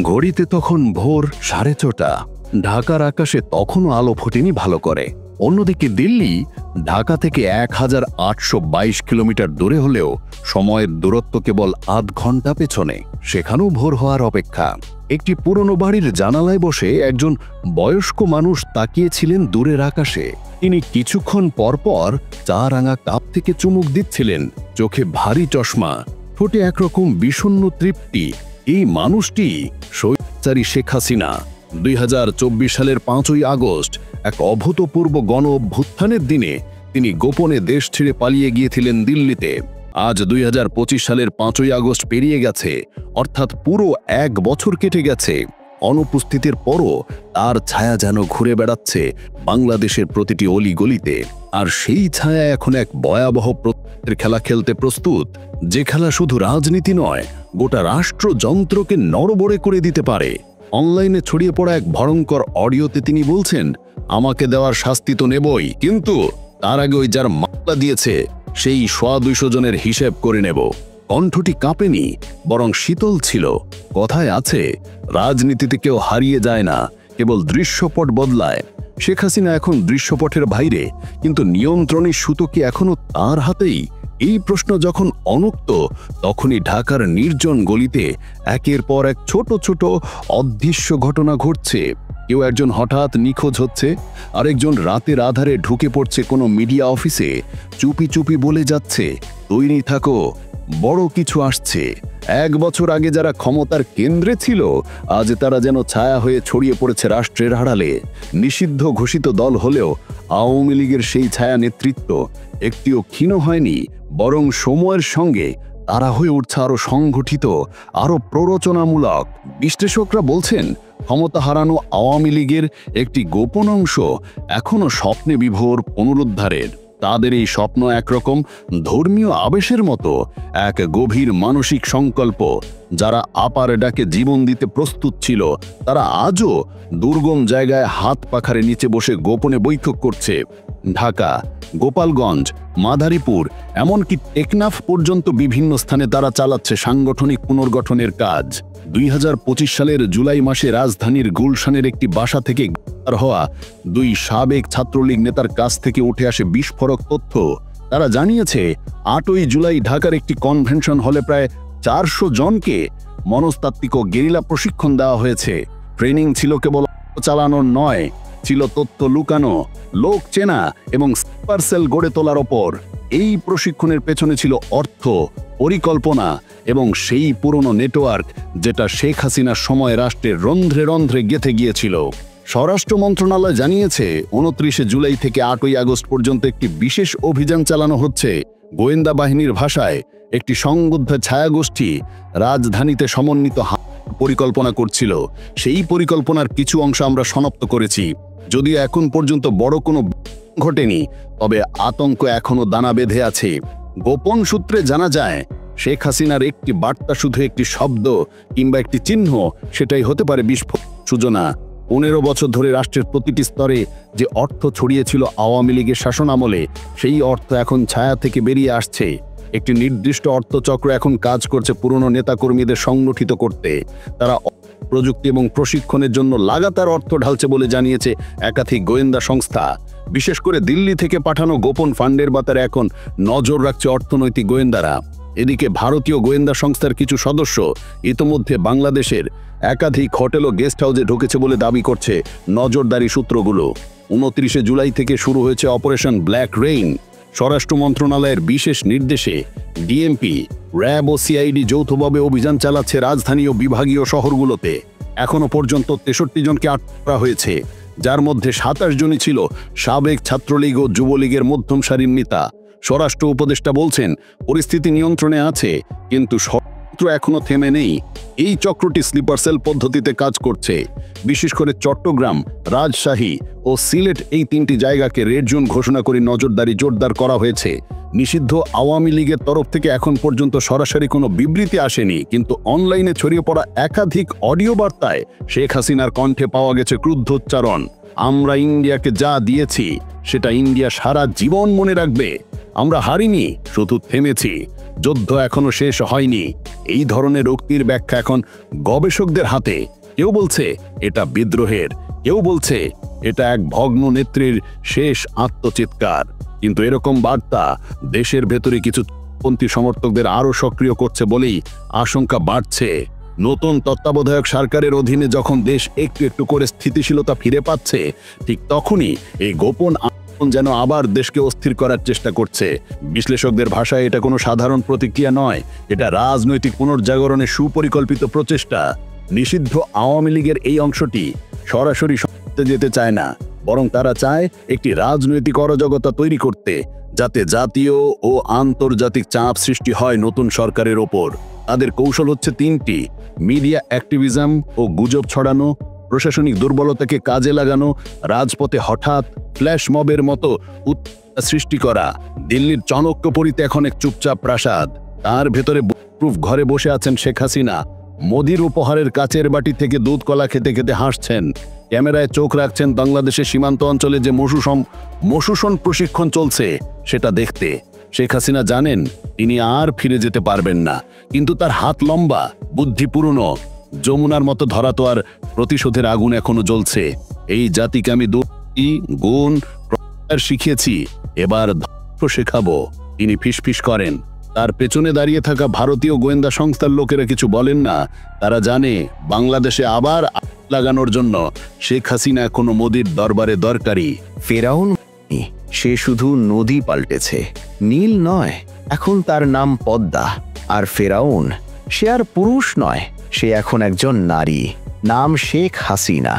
ঘড়িতে তখন ভোর 6:30। ঢাকার আকাশে তখনও আলো ফোটেনি ভালো করে। অন্যদিকে দিল্লি ঢাকা থেকে 1822 কিলোমিটার দূরে হলেও সময়ের দূরত্ব কেবল আধ ঘন্টা পেছনে। সেখানেও ভোর হওয়ার অপেক্ষা। একটি পুরনো বাড়ির জানালায় বসে একজন বয়স্ক মানুষ তাকিয়েছিলেন দূরের আকাশে। তিনি কিছুক্ষণ পরপর চা রাঙা কাপ থেকে চুমুক দিচ্ছিলেন। চোখে ভারী চশমা, ঠোঁটে একরকম বিষণ্ণ তৃপ্তি। এই মানুষটি স্বৈরাচারী শেখ হাসিনা। 2024 সালের 5ই আগস্ট এক অভূতপূর্ব গণ অভ্যুত্থানের দিনে তিনি গোপনে দেশ ছেড়ে পালিয়ে গিয়েছিলেন দিল্লিতে। আজ 2025 সালের 5ই আগস্ট পেরিয়ে গেছে, অর্থাৎ পুরো 1 বছর কেটে গেছে। অনুপস্থিতির পরও তার ছায়া যেন ঘুরে বেড়াচ্ছে বাংলাদেশের প্রতিটি অলিগলিতে। আর সেই ছায়া এখন এক ভয়াবহ খেলা খেলতে প্রস্তুত, যে খেলা শুধু রাজনীতি নয়, গোটা রাষ্ট্রযন্ত্রকে নড়বড়ে করে দিতে পারে। অনলাইনে ছড়িয়ে পড়া এক ভয়ঙ্কর অডিওতে তিনি বলছেন, আমাকে দেওয়ার শাস্তি তো নেবই, কিন্তু তার আগে ওই যার মামলা দিয়েছে সেই 200 জনের হিসেব করে নেব। কণ্ঠটি কাঁপেনি, বরং শীতল ছিল। কথায় আছে, রাজনীতিতে কেউ হারিয়ে যায় না, কেবল দৃশ্যপট বদলায়। শেখ হাসিনা এখন দৃশ্যপটের বাইরে, কিন্তু নিয়ন্ত্রণের সুতো কি এখনো তার হাতেই? এই প্রশ্ন যখন অনুক্ত, তখনই ঢাকার নির্জন গলিতে একের পর এক ছোট ছোট অদৃশ্য ঘটনা ঘটছে। কেউ একজন হঠাৎ নিখোঁজ হচ্ছে, আরেকজন রাতের আধারে ঢুকে পড়ছে কোনো মিডিয়া অফিসে, চুপি চুপি বলে যাচ্ছে, তৈরি থাকো, বড় কিছু আসছে। 1 বছর আগে যারা ক্ষমতার কেন্দ্রে ছিল, আজ তারা যেন ছায়া হয়ে ছড়িয়ে পড়েছে রাষ্ট্রের আড়ালে। নিষিদ্ধ ঘোষিত দল হলেও আওয়ামী লীগের সেই ছায়া নেতৃত্ব একটিও ক্ষীণ হয়নি, বরং সময়ের সঙ্গে তারা হয়ে উঠছে আরো সংগঠিত, আরো প্ররোচনামূলক। বিশ্লেষকরা বলছেন, ক্ষমতা হারানো আওয়ামী লীগের একটি গোপন অংশ এখনো স্বপ্নে বিভোর পুনরুদ্ধারের। তাদের এই স্বপ্ন একরকম ধর্মীয় আবেশের মতো, এক গভীর মানসিক সংকল্প। যারা আপার ডাকে জীবন দিতে প্রস্তুত ছিল, তারা আজও দুর্গম জায়গায় হাত পাখারে নিচে বসে গোপনে বৈঠক করছে। ঢাকা, গোপালগঞ্জ, মাদারীপুর, এমনকি টেকনাফ পর্যন্ত বিভিন্ন স্থানে তারা চালাচ্ছে সাংগঠনিক পুনর্গঠনের কাজ। 2025 সালের জুলাই মাসে রাজধানীর গুলশানের একটি বাসা থেকে গ্রেপ্তার হওয়া 2 সাবেক ছাত্রলীগ নেতার কাছ থেকে উঠে আসে বিস্ফোরক তথ্য। তারা জানিয়েছে, 8ই জুলাই ঢাকার একটি কনভেনশন হলে প্রায় 400 জনকে মনস্তাত্ত্বিক ও গেরিলা প্রশিক্ষণ দেওয়া হয়েছে। ট্রেনিং ছিল কেবল চালানোর নয়, ছিল তথ্য লুকানো, লোক চেনা এবং সুপার সেল গড়ে তোলার ওপর। এই প্রশিক্ষণের পেছনে ছিল অর্থ, পরিকল্পনা এবং সেই পুরনো নেটওয়ার্ক যেটা শেখ হাসিনার সময় রাষ্ট্রের রন্ধ্রে রন্ধ্রে গেঁথে গিয়েছিল। স্বরাষ্ট্র মন্ত্রণালয় জানিয়েছে, 29 জুলাই থেকে 8ই আগস্ট পর্যন্ত একটি বিশেষ অভিযান চালানো হচ্ছে। গোয়েন্দা বাহিনীর ভাষায়, একটি সংবদ্ধ ছায়াগোষ্ঠী রাজধানীতে সমন্বিত পরিকল্পনা করছিল। সেই পরিকল্পনার কিছু অংশ আমরা শনাক্ত করেছি। যদিও এখন পর্যন্ত বড় কোনো ঘটেনি, তবে আতঙ্ক এখনো দানা বেঁধে আছে। গোপন সূত্রে জানা যায়, শেখ হাসিনার একটি বার্তা, শুধু একটি শব্দ কিংবা একটি চিহ্ন, সেটাই হতে পারে বিস্ফোরক সূচনা। 15 বছর ধরে রাষ্ট্রের প্রতিটি স্তরে যে অর্থ ছড়িয়েছিল আওয়ামী লীগের শাসনামলে, সেই অর্থ এখন ছায়া থেকে বেরিয়ে আসছে। একটি নির্দিষ্ট অর্থচক্র এখন কাজ করছে পুরনো নেতাকর্মীদের সংগঠিত করতে। তারা প্রযুক্তি এবং প্রশিক্ষণের জন্য লাগাতার অর্থ ঢালছে বলে জানিয়েছে একাধিক গোয়েন্দা সংস্থা। বিশেষ করে দিল্লি থেকে পাঠানো গোপন ফান্ডের ব্যাপারে এখন নজর রাখছে অর্থনৈতিক গোয়েন্দারা। এদিকে ভারতীয় গোয়েন্দা সংস্থার কিছু সদস্য ইতোমধ্যে বাংলাদেশের একাধিক হোটেল ও গেস্ট হাউসে ঢুকেছে বলে দাবি করছে নজরদারি সূত্রগুলো। 29 জুলাই থেকে শুরু হয়েছে অপারেশন ব্ল্যাক রেইন। স্বরাষ্ট্র মন্ত্রণালয়ের বিশেষ নির্দেশে ডিএমপি, র্যাব ও সিআইডি যৌথভাবে অভিযান চালাচ্ছে রাজধানী ও বিভাগীয় শহরগুলোতে। এখনো পর্যন্ত 63 জনকে আটক করা হয়েছে, যার মধ্যে 27 জনই ছিল সাবেক ছাত্রলীগ ও যুবলীগের মধ্যম সারির নেতা। স্বরাষ্ট্র উপদেষ্টা বলছেন, পরিস্থিতি নিয়ন্ত্রণে আছে, কিন্তু ষড়যন্ত্র এখনো থেমে নেই। এই চক্রটি স্লিপার সেল পদ্ধতিতে কাজ করছে। বিশেষ করে চট্টগ্রাম, রাজশাহী ও সিলেট, এই 3টি জায়গাকে রেড জোন ঘোষণা করে নজরদারি জোরদার করা হয়েছে। নিষিদ্ধ আওয়ামী লীগের তরফ থেকে এখন পর্যন্ত সরাসরি কোনো বিবৃতি আসেনি, কিন্তু অনলাইনে ছড়িয়ে পড়া একাধিক অডিও বার্তায় শেখ হাসিনার কণ্ঠে পাওয়া গেছে ক্রুদ্ধোচ্চারণ। আমরা ইন্ডিয়াকে যা দিয়েছি সেটা ইন্ডিয়া সারা জীবন মনে রাখবে। আমরা হারিনি, শুধু থেমেছি। যুদ্ধ এখনো শেষ হয়নি। এই ধরনের উক্তির ব্যাখ্যা এখন গবেষকদের হাতে। কেউ বলছে এটা বিদ্রোহের, কেউ বলছে এটা এক ভগ্ন নেত্রীর শেষ আত্মচিৎকার। কিন্তু এরকম বার্তা দেশের ভেতরে কিছু পন্থী সমর্থকদের আরো সক্রিয় করছে বলেই আশঙ্কা বাড়ছে। নতুন তত্ত্বাবধায়ক সরকারের অধীনে যখন দেশ একটু একটু করে স্থিতিশীলতা ফিরে পাচ্ছে, ঠিক তখনই এই গোপন আন্দোলন যেন আবার দেশকে অস্থির করার চেষ্টা করছে। বিশ্লেষকদের ভাষায় এটা কোনো সাধারণ প্রতিক্রিয়া নয়, এটা রাজনৈতিক পুনর্জাগরণের সুপরিকল্পিত প্রচেষ্টা। নিষিদ্ধ আওয়ামী লীগের এই অংশটি সরাসরি সমাপ্তে যেতে চায় না, বরং তারা চায় একটি রাজনৈতিক অরাজকতা তৈরি করতে, যাতে জাতীয় ও আন্তর্জাতিক চাপ সৃষ্টি হয় নতুন সরকারের ওপর। তাদের কৌশল হচ্ছে তিনটি: মিডিয়া অ্যাক্টিভিজম ও গুজব ছড়ানো, প্রশাসনিক দুর্বলতাকে কাজে লাগানো, রাজপথে হঠাৎ ফ্ল্যাশ মবের মতো উত্তেজনা সৃষ্টি করা। দিল্লির চাণক্যপুরীতে এখন এক চুপচাপ প্রাসাদ, তার ভেতরে বুলেটপ্রুফ ঘরে বসে আছেন শেখ হাসিনা। মোদির উপহারের কাচের বাটি থেকে দুধ কলা খেতে খেতে হাসছেন। ক্যামেরায় চোখ রাখছেন বাংলাদেশের সীমান্ত অঞ্চলে যে মশুষণ প্রশিক্ষণ চলছে সেটা দেখতে। শেখ হাসিনা জানেন তিনি আর ফিরে যেতে পারবেন না, কিন্তু তার হাত লম্বা, বুদ্ধি পুরনো। যমুনার মতো ধরা তো আর প্রতিশোধের আগুন এখনো জ্বলছে। এই জাতিকে আমি দুই গুণ শিখিয়েছি, এবার ধ্বংস শেখাবো। তিনি ফিসফিস করেন। তার পেছনে দাঁড়িয়ে থাকা ভারতীয় গোয়েন্দা সংস্থার লোকেরা কিছু বলেন না। তারা জানে বাংলাদেশে আবার লাগানোর জন্য শেখ হাসিনা এখনো মোদির দরবারে দরকারি। ফেরাউন সে শুধু নদী পাল্টেছে, নীল নয়, এখন তার নাম পদ্মা। আর ফেরাউন সে আর পুরুষ নয়, সে এখন একজন নারী, নাম শেখ হাসিনা।